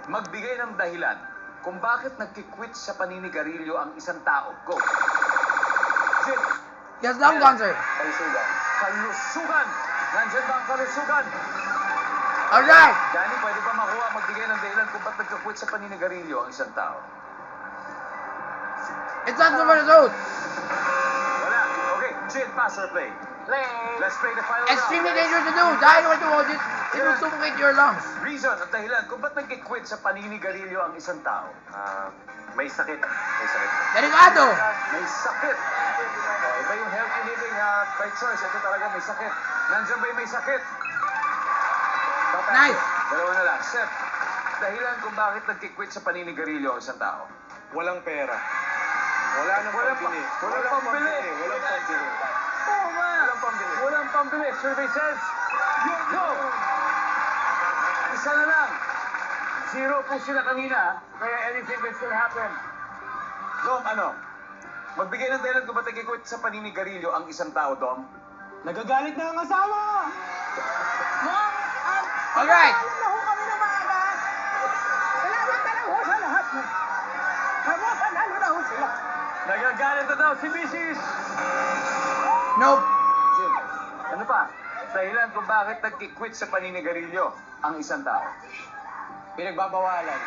Magbigay ng dahilan kung bakit nagkikwit sa paninigarilyo ang isang tao. Go. Jim. Yes, long answer. Kalusugan. Kalusugan. Nandiyan ba ang kalusugan? Alright. Danny, pwede ba makuha magbigay ng dahilan kung bakit nagkikwit sa paninigarilyo ang isang tao? It's not the result. Wala. Okay, Jin, pass or play? Play. Let's play the final Extremely round, guys. dangerous to do. Dahil what you hold it will suffocate your lungs. Reason at dahilan kung ba't nagkikwit sa paninigarilyo ang isang tao? May sakit. May sakit. Delikado. May sakit. Iba yung healthy living by choice. Ito talaga may sakit. Nandiyan ba yung may sakit? Papasin. Nice. Dalawa na lang. Seth, dahilan kung bakit nagkikwit sa paninigarilyo ang isang tao? Walang pera. Wala nang pambili. Walang pambili. Walang pambili. Tama. Walang pambili. Walang pambili. Survey says, go! Isa na lang. 0 po sila kanina, kaya anything can still happen. Dom, ano? Magbigay ng dahilan kung ba't nagkikwit sa paninigarilyo ang isang tao, Dom? Nagagalit na ang asawa! Alright. Alam na ho kami ng maaga. Salamat na lang ho sa lahat. Panalo na ho sila. Nagagalit na daw si Mrs. Nope. Jim, ano pa? Dahilan kung bakit nagkikwit sa paninigarilyo ang isang tao? Pinagbabawalan.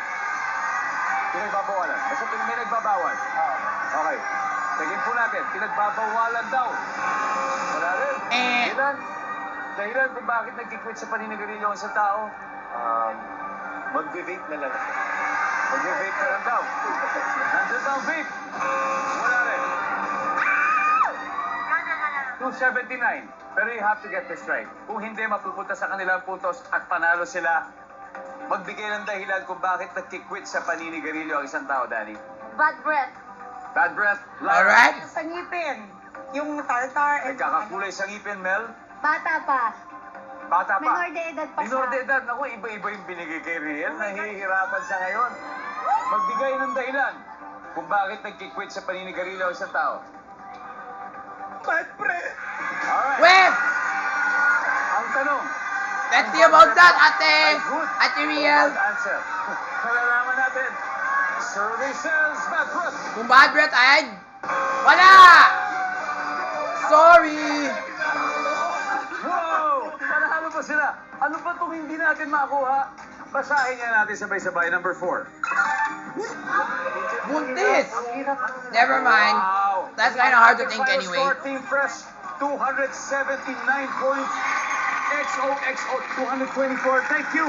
Pinagbabawalan. Basta may nagbabawal. Okay. Sagin po natin. Pinagbabawalan daw. Wala rin. Dahilan kung bakit nagkikwit sa paninigarilyo ang isang tao? Magbe-vape na lang. Mag-vape ka lang daw. Nandiyan ba ang vape? Wala rin. 279. Pero you have to get this right. Kung hindi, mapupunta sa kanilang puntos at panalo sila. Magbigay ng dahilan kung bakit nagkikwit sa paninigarilyo ang isang tao, Danny. Bad breath. Bad breath. Alright. Sa ngipin. Yung tartar. Nagkakakulay sa ngipin, Mel. Bata pa. Bata pa. Minor de edad pa Minor de siya. edad. Naku, iba-iba yung binigay kay Riel. Nahihirapan siya ngayon. Magbigay ng dahilan kung bakit nagkikwit sa paninigarilyo ang isang tao. Bad breath! Alright. Wait. Ang tanong. Let's see about that, ate. Good. Ate Riel. Good answer. Malalaman natin. Survey says bad breath. Kung bad breath ay... Wala! Sorry. Wow! Panalo pa sila. Ano pa itong hindi natin makuha? Basahin nga natin sabay-sabay. Number 4. Buntis. Never mind. Wow. That's kind of hard to think Final anyway. Score, Team Fresh, 279 points. XOXO, 224. Thank you.